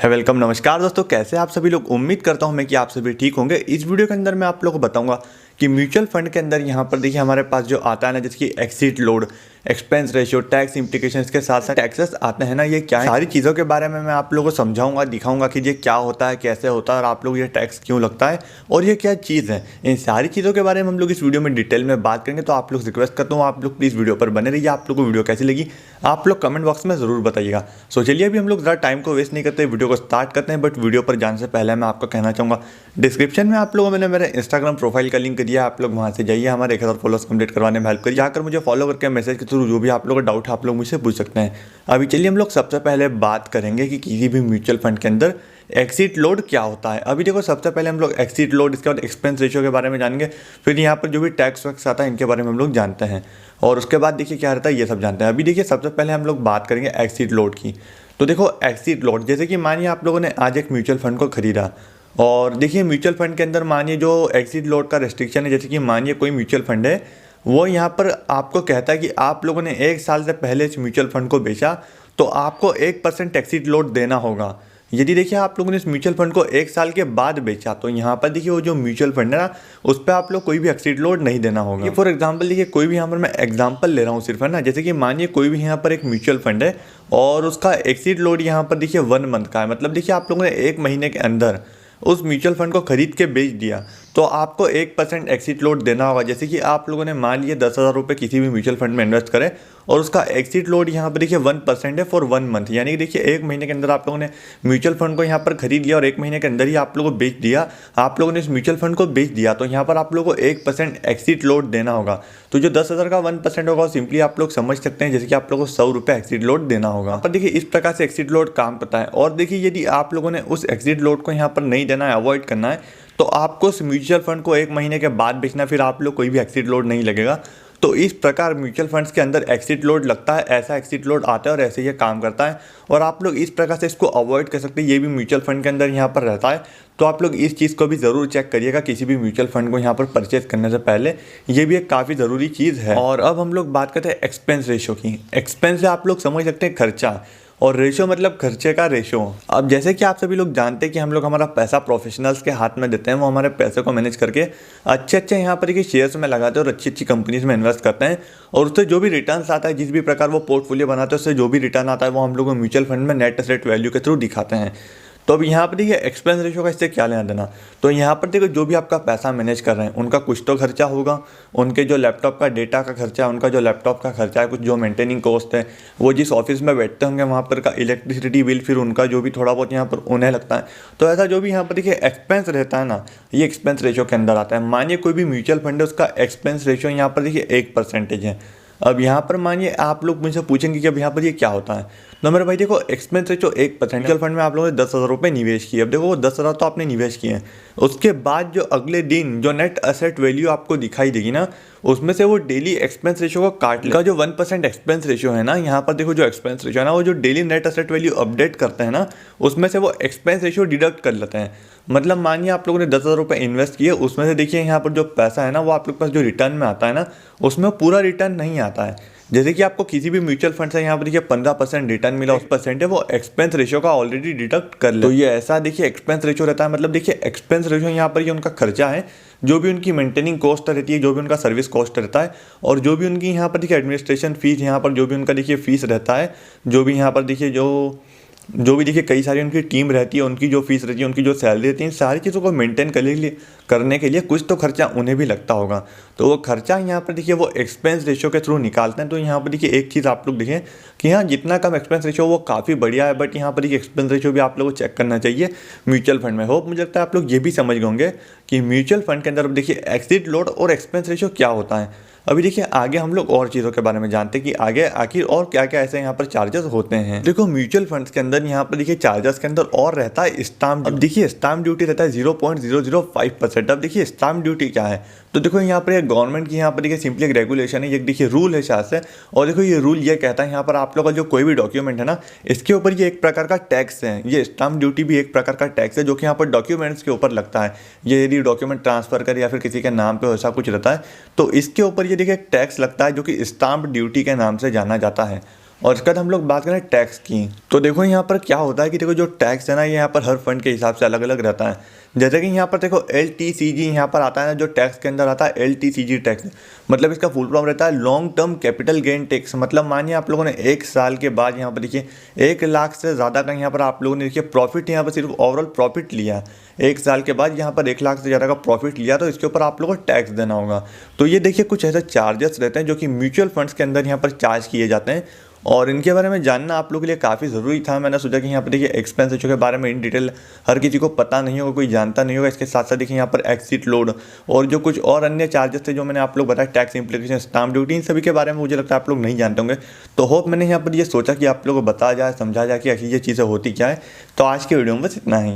है वेलकम नमस्कार दोस्तों, कैसे आप सभी लोग। उम्मीद करता हूं मैं कि आप सभी ठीक होंगे। इस वीडियो के अंदर मैं आप लोगों को बताऊंगा कि म्यूचुअल फंड के अंदर यहाँ पर देखिए हमारे पास जो आता है ना, जिसकी exit load, expense ratio, tax implications के साथ साथ टैक्सेस आते हैं ना, ये क्या है, सारी चीज़ों के बारे में मैं आप लोगों को समझाऊंगा, दिखाऊंगा कि ये क्या होता है, कैसे होता है और आप लोग ये टैक्स क्यों लगता है और ये क्या चीज़ है। इन सारी चीज़ों के बारे में हम लोग इस वीडियो में डिटेल में बात करेंगे। तो आप लोग रिक्वेस्ट करता हूँ, आप लोग प्लीज़ वीडियो पर बने रहिए। आप लोग को वीडियो कैसी लगी आप लोग कमेंट बॉक्स में ज़रूर बताइएगा। सो चलिए अभी हम लोग ज़्यादा टाइम को वेस्ट नहीं करते, वीडियो को स्टार्ट करते हैं। बट वीडियो पर जाने से पहले मैं आपको कहना चाहूँगा, डिस्क्रिप्शन में आप लोगों मैंने मेरे इंस्टाग्राम प्रोफाइल का लिंक दिया है, आप लोग वहाँ से जाइए, हमारे 1000 फॉलोअर्स कंप्लीट करवाने में हेल्प करिए। जाकर मुझे फॉलो करके मैसेज के थ्रू जो भी आप लोगों का डाउट है आप लोग मुझसे पूछ सकते हैं। अभी चलिए हम लोग सबसे पहले बात करेंगे कि किसी भी म्यूचुअल फंड के अंदर एक्सिट लोड क्या होता है। अभी देखो, सबसे पहले हम लोग एक्सिट लोड, इसके बाद एक्सपेंस रेशियो के बारे में जानेंगे, फिर यहाँ पर जो भी टैक्स वैक्स आता है इनके बारे में हम लोग जानते हैं, और उसके बाद देखिए क्या रहता है ये सब जानते हैं। अभी देखिए सबसे पहले हम लोग बात करेंगे एक्सिट लोड की। तो देखो एक्सिट लोड, जैसे कि मानिए आप लोगों ने आज एक म्यूचुअल फंड को खरीदा, और देखिए म्यूचुअल फंड के अंदर मानिए जो एक्सिट लोड का रेस्ट्रिक्शन है, जैसे कि मानिए कोई म्यूचुअल फंड है, वो यहाँ पर आपको कहता है कि आप लोगों ने 1 साल से पहले इस म्यूचुअल फंड को बेचा तो आपको 1% एक्सिट लोड देना होगा। यदि देखिए आप लोगों ने इस म्यूचुअल फंड को 1 साल के बाद बेचा तो यहाँ पर देखिए वो जो म्यूचुअल फंड है ना, उस पर आप लोग कोई भी एक्सिट लोड नहीं देना होगा। फॉर एग्जांपल देखिए, कोई भी यहाँ पर मैं एग्जांपल ले रहा हूँ सिर्फ, है ना, जैसे कि मानिए कोई भी यहाँ पर एक म्यूचुअल फंड है और उसका एक्सिट लोड यहाँ पर देखिए 1 मंथ का है। मतलब देखिए आप लोगों ने 1 महीने के अंदर उस म्यूचुअल फंड को खरीद के बेच दिया तो आपको 1% एक्सिट लोड देना होगा। जैसे कि आप लोगों ने मान लिया 10,000 रुपये किसी भी म्यूचुअल फंड में इन्वेस्ट करें और उसका एक्सिट लोड यहाँ पर देखिए 1% है फॉर 1 मंथ। यानी कि देखिए 1 महीने के अंदर आप लोगों ने म्यूचुअल फंड को यहाँ पर खरीद लिया और 1 महीने के अंदर ही आप लोगों को बेच दिया, आप लोगों ने इस म्यूचुअल फंड को बेच दिया, तो यहाँ पर आप लोगों को 1% एक्सिट लोड देना होगा। तो जो 10,000 का 1% होगा सिंपली आप लोग समझ सकते हैं जैसे कि आप लोगों को 100 रुपये एक्सिट लोड देना होगा। पर देखिए इस प्रकार से एक्सिट लोड काम करता है। और देखिए यदि आप लोगों ने उस एक्सिट लोड को यहाँ पर नहीं देना है, अवॉइड करना है, तो आपको उस म्यूचुअल फंड को 1 महीने के बाद बेचना, फिर आप लोग कोई भी एक्सिट लोड नहीं लगेगा। तो इस प्रकार म्यूचुअल फंड्स के अंदर एक्सिट लोड लगता है, ऐसा एक्सिट लोड आता है और ऐसे ये काम करता है। और आप लोग इस प्रकार से इसको अवॉइड कर सकते हैं। ये भी म्यूचुअल फंड के अंदर यहाँ पर रहता है, तो आप लोग इस चीज़ को भी ज़रूर चेक करिएगा किसी भी म्यूचुअल फंड को यहाँ पर परचेज करने से पहले। ये भी एक काफ़ी ज़रूरी चीज़ है। और अब हम लोग बात करते हैं एक्सपेंस रेशियो की। एक्सपेंस से आप लोग समझ सकते हैं खर्चा, और रेशो मतलब खर्चे का रेशो। अब जैसे कि आप सभी लोग जानते हैं कि हम लोग हमारा पैसा प्रोफेशनल्स के हाथ में देते हैं, वो हमारे पैसे को मैनेज करके अच्छे यहाँ पर के शेयर्स में लगाते हैं और अच्छी कंपनीज में इन्वेस्ट करते हैं, और उससे जो भी रिटर्न्स आता है, जिस भी प्रकार वो पोर्टफोलियो बनाते हैं, उससे जो भी रिटर्न आता है वो हम लोग म्यूचुअल फंड में नेट एसेट वैल्यू के थ्रू दिखाते हैं। तो अब यहाँ पर देखिए एक्सपेंस रेशियो का इससे क्या लेना देना। तो यहाँ पर देखो जो भी आपका पैसा मैनेज कर रहे हैं उनका कुछ तो खर्चा होगा, उनके जो लैपटॉप का डेटा का खर्चा है, उनका जो लैपटॉप का खर्चा है, कुछ जो मेंटेनिंग कॉस्ट है, वो जिस ऑफिस में बैठते होंगे वहाँ पर का इलेक्ट्रिसिटी बिल, फिर उनका जो भी थोड़ा बहुत यहाँ पर उन्हें लगता है। तो ऐसा जो भी यहाँ पर देखिए एक्सपेंस रहता है ना, ये एक्सपेंस रेशियो के अंदर आता है। मानिए कोई भी म्यूचुअल फंड है, उसका एक्सपेंस रेशियो यहाँ पर देखिए 1% है। अब यहाँ पर मानिए आप लोग मुझसे पूछेंगे कि अब यहाँ पर ये क्या होता है। तो मेरे भाई देखो, एक्सपेंस रेशियो 1%। म्यूचुअल फंड में आप लोगों ने 10,000 रुपये निवेश किए। अब देखो वो 10,000 तो आपने निवेश किए हैं, उसके बाद जो अगले दिन जो नेट एसेट वैल्यू आपको दिखाई देगी ना, उसमें से वो डेली एक्सपेंस रेशियो को काट लेगा। जो 1% एक्सपेंस रेशियो है ना, यहाँ पर देखो जो एक्सपेंस रेशियो है ना, वो जो daily net asset value update करते हैं ना, उसमें से वो एक्सपेंस रेशियो डिडक्ट कर लेते हैं। मतलब मानिए आप लोगों ने 10,000 रुपये इन्वेस्ट किए, उसमें से देखिए यहाँ पर जो पैसा है ना, वो आप लोग के पास जो रिटर्न में आता है ना, उसमें पूरा रिटर्न नहीं आता है। जैसे कि आपको किसी भी म्यूचुअल फंड से यहाँ पर देखिए 15% रिटर्न मिला, उस परसेंट है वो एक्सपेंस रेशियो का ऑलरेडी डिडक्ट कर ले। तो ये ऐसा देखिए एक्सपेंस रेशियो रहता है। मतलब देखिए एक्सपेंस रेशियो यहाँ पर ये उनका खर्चा है, जो भी उनकी मेंटेनिंग कॉस्ट रहती है, जो भी उनका सर्विस कॉस्ट रहता है, और जो भी उनकी यहाँ पर देखिए एडमिनिस्ट्रेशन फीस, यहाँ पर जो भी उनका देखिए फीस रहता है, जो भी यहाँ पर देखिए जो भी देखिए कई सारी उनकी टीम रहती है, उनकी जो फीस रहती है, उनकी जो सैलरी रहती है, इन सारी चीज़ों को मेंटेन करने के लिए कुछ तो खर्चा उन्हें भी लगता होगा। तो वो खर्चा यहाँ पर देखिए वो एक्सपेंस रेशियो के थ्रू निकालते हैं। तो यहाँ पर देखिए एक चीज़ आप लोग देखें कि हाँ, जितना कम एक्सपेंस रेशियो वो काफ़ी बढ़िया है, बट यहाँ पर देखिए एक्सपेंस रेशियो भी आप लोगों को चेक करना चाहिए म्यूचुअल फंड में। होप मुझे लगता है आप लोग ये भी समझ गए होंगे कि म्यूचुअल फंड के अंदर देखिए एक्सिट लोड और एक्सपेंस रेशियो क्या होता है। अभी देखिए आगे हम लोग और चीज़ों के बारे में जानते हैं कि आगे आखिर और क्या क्या ऐसे यहाँ पर चार्जेस होते हैं। देखो म्यूचुअल फंड्स के अंदर यहाँ पर देखिए चार्जेस के अंदर और रहता है स्टाम्प। अब देखिए स्टाम्प ड्यूटी रहता है 0.005%। अब देखिए स्टाम्प ड्यूटी क्या है, तो देखो यहाँ पर गवर्नमेंट की यहाँ पर देखिए सिंपली एक रेगुलेशन है, ये देखिए रूल है शायद से। और देखो ये रूल ये कहता है यहाँ पर आप लोग का जो कोई भी डॉक्यूमेंट है ना, इसके ऊपर ये एक प्रकार का टैक्स है। ये स्टाम्प ड्यूटी भी एक प्रकार का टैक्स है जो कि यहाँ पर डॉक्यूमेंट्स के ऊपर लगता है। ये यदि डॉक्यूमेंट ट्रांसफर करे या फिर किसी के नाम पे ऐसा कुछ रहता है, तो इसके ऊपर ये देखिए टैक्स लगता है जो कि स्टाम्प ड्यूटी के नाम से जाना जाता है। और इसके बाद हम लोग बात करें टैक्स की, तो देखो यहाँ पर क्या होता है कि देखो जो टैक्स है ना, ये यहाँ पर हर फंड के हिसाब से अलग अलग रहता है। जैसे कि यहाँ पर देखो LTCG यहाँ पर आता है ना, जो टैक्स के अंदर आता है LTCG टैक्स, मतलब इसका फुल फॉर्म रहता है long term capital gain tax. मतलब मानिए आप लोगों ने 1 साल के बाद यहाँ पर देखिए 1 लाख से ज़्यादा का यहाँ पर आप लोगों ने देखिए प्रॉफिट, यहाँ पर सिर्फ ओवरऑल प्रॉफिट लिया, 1 साल के बाद यहाँ पर 1 लाख से ज़्यादा का प्रॉफिट लिया, तो इसके ऊपर आप लोगों को टैक्स देना होगा। तो ये देखिए कुछ ऐसे चार्जेस रहते हैं जो कि म्यूचुअल फंड्स के अंदर यहाँ पर चार्ज किए जाते हैं, और इनके बारे में जानना आप लोगों के लिए काफ़ी ज़रूरी था। मैंने सोचा कि यहाँ पर देखिए एक्सपेंस रेशियो के बारे में इन डिटेल हर किसी को पता नहीं होगा, कोई जानता नहीं होगा। इसके साथ साथ देखिए यहाँ पर एक्सिट लोड और जो कुछ और अन्य चार्जेस थे जो मैंने आप लोग बताया, टैक्स इंप्लीकेशन, स्टाम्प ड्यूटी, इन सभी के बारे में मुझे लगता है आप लोग नहीं जानते होंगे। तो होप मैंने यहाँ पर ये सोचा कि आप लोगों को बताया जाए, समझा जाए कि आखिर ये चीज़ें होती क्या है। तो आज के वीडियो में बस इतना ही।